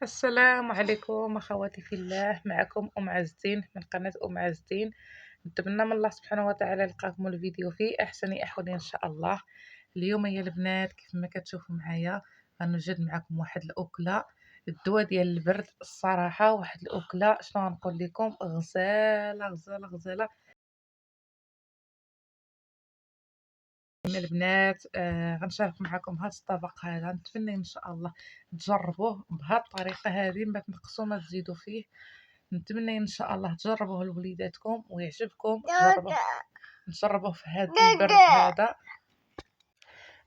السلام عليكم اخواتي في الله، معكم ام عزتين من قناه ام عزتين. نتمنى من الله سبحانه وتعالى يلقاكم الفيديو في احسن احوال ان شاء الله. اليوم يا البنات كيف ما كتشوفوا معايا غنوجد معكم واحد الاكله، الدواء ديال البرد. الصراحه واحد الاكله شنو غنقول لكم، غزاله غزاله غزاله من البنات. غنشارك معكم هذا الطبق هذا، نتمنى ان شاء الله تجربوه بهذه الطريقه هذه، ما تنقصوا ما تزيدوا فيه. نتمنى ان شاء الله تجربوه لوليداتكم ويعجبكم. نجربوه في هذا البرد هذا،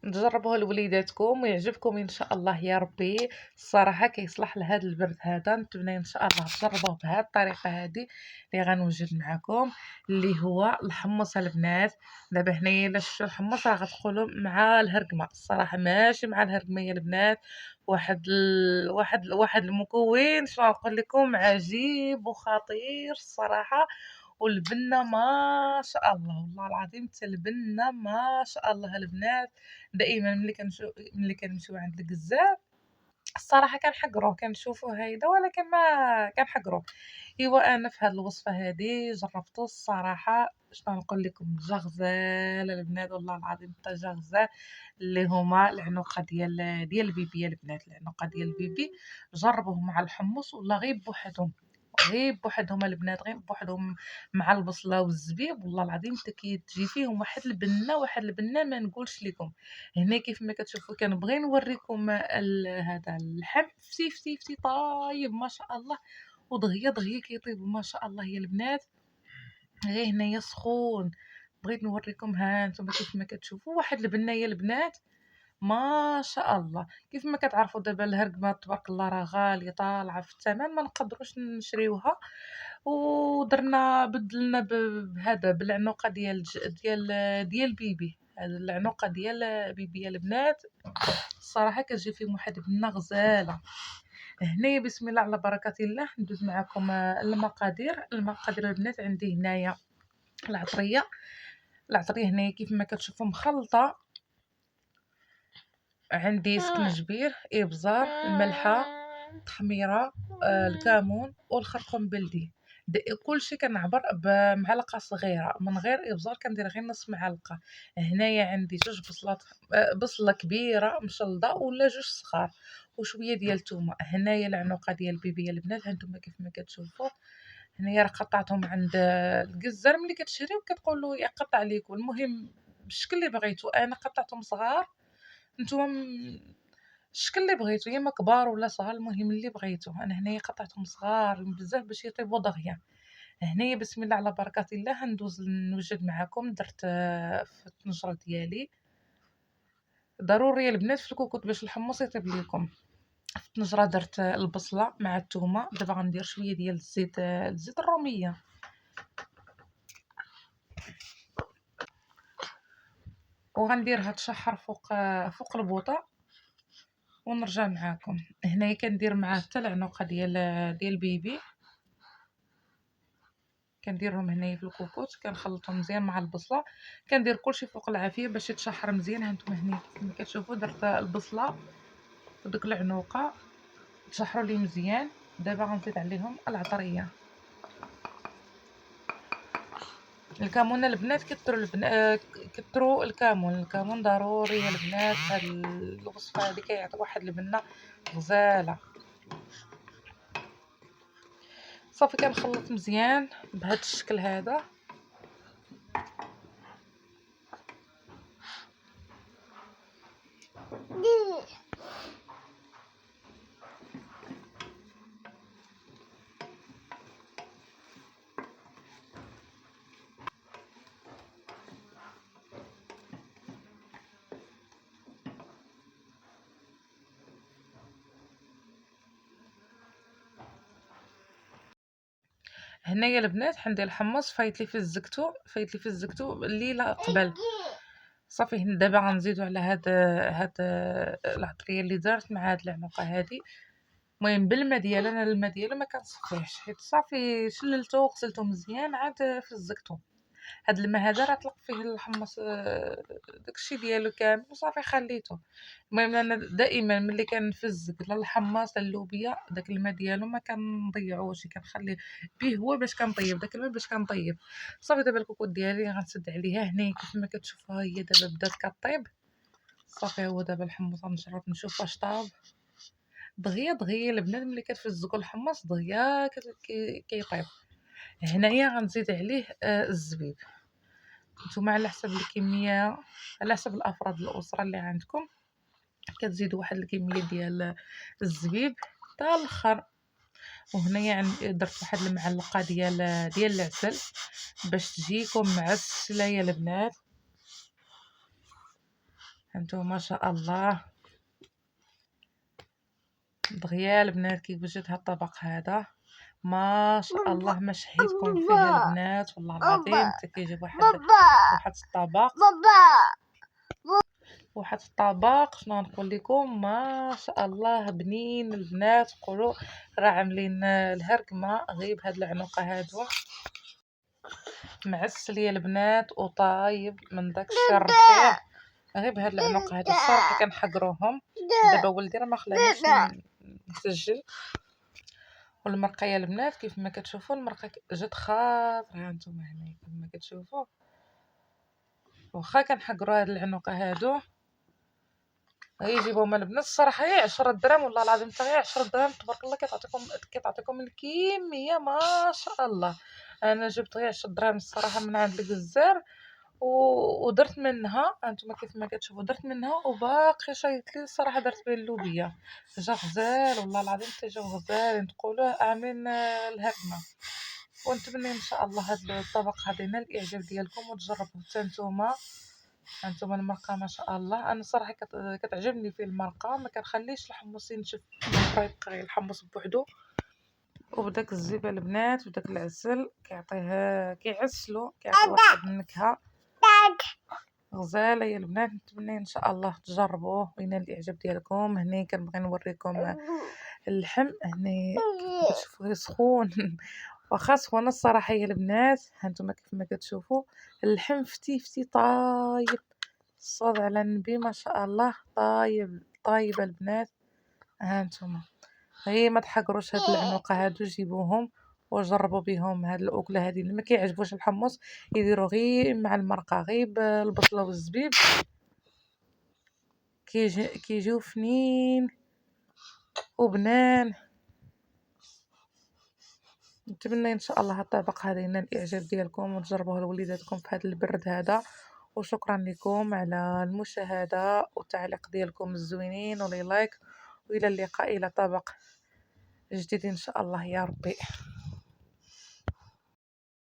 نجربوه لوليداتكم ويعجبكم ان شاء الله يا ربي. الصراحه كيصلح لهذا البرد هذا. نتمنى ان شاء الله تجربوه بهذه الطريقه هذه اللي غنوجد معكم، اللي هو الحمص البنات. دابا هنايا الا شفتوا الحمص راه غتقولوا مع الهرقمه، الصراحه ماشي مع الهرقمه يا البنات. واحد المكون شنو نقول لكم، عجيب وخطير الصراحه. والبنه ما شاء الله، والله العظيم حتى البنه ما شاء الله البنات. دائما ملي كنمشيو عند الكزاب الصراحه كنحقروه، كنشوفوه هيدا ولكن ما كنحقروه. ايوا انا في هذه الوصفه هذه جربته الصراحه، شنو نقول لكم، جا غزال البنات، والله العظيم حتى جا غزال. اللي هما العنقه ديال البيبي يا البنات، العنقه ديال البيبي جربوه مع الحمص والله غير بوحدهم، غير بوحدهم البنات، غير بوحدهم مع البصله والزبيب. والله العظيم حتى كتجي فيهم واحد البنه ما نقولش لكم. هنا كيف ما كتشوفوا كنبغي نوريكم هذا اللحم فتي فتي فتي طايب ما شاء الله، ودغيا دغيا كيطيب ما شاء الله يا البنات. غير هنايا سخون، بغيت نوريكم. ها نتوما كيف ما كتشوفوا واحد البنه يا البنات ما شاء الله. كيف ما كتعرفوا دابا الهرقمه تبارك الله راه غاليه طالعه في الثمن، ما نقدروش نشريوها، ودرنا بدلنا بهذا بالعنقه ديال بيبي. هذا العنقه ديال بيبي يا البنات، الصراحه كتجي فيهم واحد بنه غزاله. هنايا بسم الله على بركه الله ندوز معكم المقادير البنات. عندي هنايا العطريه هنايا كيف ما كتشوفوا مخلطه. عندي سكنجبير، ابزار، الملحه، التحميره، الكمون والخرقوم بلدي. كلشي كنعبر بمعلقه صغيره، من غير ابزار كندير غير نص معلقه. هنايا عندي جوج بصلات، بصله كبيره مشلضه ولا جوج صغار، وشويه ديال الثومه. هنايا العنقه ديال البيبي البنات، هانتوما كيف ما كتشوفوا. هنايا راه قطعتهم عند الجزار، ملي كتشريو كتقول له يقطع ليكم، المهم بالشكل اللي بغيتو. انا قطعتهم صغار، نتوما الشكل اللي بغيتو، يا اما كبار ولا صغار، المهم اللي بغيتو. انا هنايا قطعتهم صغار بزاف باش يطيبوا دغيا. هنايا بسم الله على بركه الله ندوز نوجد معكم. درت في الطنجره ديالي، ضروري البنات في الكوكوط باش الحمص يطيب لكم. في الطنجره درت البصله مع الثومه. دابا غندير شويه ديال الزيت الروميه، وغنديرها تشحر فوق البوطه ونرجع معاكم. هنايا كندير معاه حتى العنقه ديال البيبي، كنديرهم هنايا في الكوكوط، كنخلطهم مزيان مع البصله. كندير كلشي فوق العافيه باش يتشحر مزيان. هانتوما هنايا كما كتشوفوا درت البصله وديك العنقه تشحروا لي مزيان. دابا غنزيد عليهم العطريه، الكمون البنات. كثروا الكمون ضروري يا البنات. هاد الوصفه هذه كيعطي واحد البنه غزاله. صافي كنخلط مزيان بهذا الشكل هذا. هنايا البنات عندي الحمص فايت لي في الزكتو الليله قبل. صافي دابا غنزيدو على هاد العطريه اللي درت مع هاد العنقه هادي. المهم بالماء ديالو، انا الماء ديالو ما كنصفيهش حيت صافي شللته وغسلته مزيان عاد في الزكتو. هاد الماء هذا راه طلق فيه الحمص داكشي ديالو كامل وصافي خليته. المهم أنا دائمًا ملي كنفز لا الحماص لا اللوبيا داك الماء ديالو ما كنضيعوش، كنخليه به هو باش كنطيب داك الماء باش كنطيب. صافي دابا الكوكوط ديالي غنسد عليها هنايا كيف ما كتشوفوها هي دابا بدات كطيب. صافي هو دابا الحمص غنجرب نشوف واش طاب. دغيا دغيا البنات ملي كتفزقوا الحمص دغيا كيطيب. هنايا غنزيد عليه الزبيب. نتوما على حسب الكميه، على حسب الافراد الاسره اللي عندكم كتزيدوا واحد الكميه ديال الزبيب حتى الاخر. وهنايا درت واحد المعلقه ديال العسل باش تجيكم معسله يا البنات. هانتوما ما شاء الله دغيا البنات كيف جات هاد الطبق هذا ما شاء الله ما شهيتكم فيه البنات والله العظيم حتى كيجيب واحد الطبق شنو نقول لكم ما شاء الله بنين البنات. قولوا راه عاملين الهرقمه غير بهاد العنقه هادو معسل يا البنات وطايب من داك الشيء الرفيع غير بهاد العنق هادو. الصراحه كنحقروهم. دابا ولدي راه ما خلانيش نسجل. والمرقه يا البنات كيف ما كتشوفوا المرقه جات خاطره. ها نتوما هنا كيف ما كتشوفوا واخا كنحقروا هاد العنق هادو غيجيبوهم البنات الصراحه غير 10 دراهم والله العظيم حتى غير 10 دراهم تبارك الله كتعطيكم الكميه ما شاء الله. انا جبت غير 10 دراهم الصراحه من عند الجزار ودرت منها. هانتوما كيف ما كتشوفوا درت منها وباقي شايط لي الصراحه درت به اللوبيا جا غزال والله العظيم حتى جاو غزالين تقولوا عاملين الهرمه. ونتمنى ان شاء الله هذا الطبق هذا ينال الاعجاب ديالكم وتجربوه حتى نتوما. هانتوما المرقه ما شاء الله انا صراحه كتعجبني في المرقه ما كنخليش الحمص ينشف يبقى غير الحمص بوحدو. وبداك الزبيب البنات وداك العسل كيعطيه كيعسلو كيعطي واحد النكهه غزاله يا البنات. نتمنى ان شاء الله تجربوه وينال الاعجاب ديالكم. هنا كنبغي نوريكم اللحم هنا كتشوفوه سخون واخا سخونه الصراحه يا البنات. هانتوما كيف ما كتشوفوا اللحم فتي طايب الصاد على النبي ما شاء الله طايب البنات. هانتوما غير ما تحقروش هاد العنقه هادو جيبوهم وجربوا بهم هاد الاكله هادي اللي ما كيعجبوش الحمص يديروا غير مع المرقه غير بالبصله والزبيب كيجيو فنين وبنان. نتمنى ان شاء الله هاد الطبق هذا ينال الاعجاب ديالكم وتجربوه لوليداتكم في هذا البرد هذا. وشكرا لكم على المشاهده والتعليق ديالكم الزوينين ولي لايك والى اللقاء الى طبق جديد ان شاء الله يا ربي.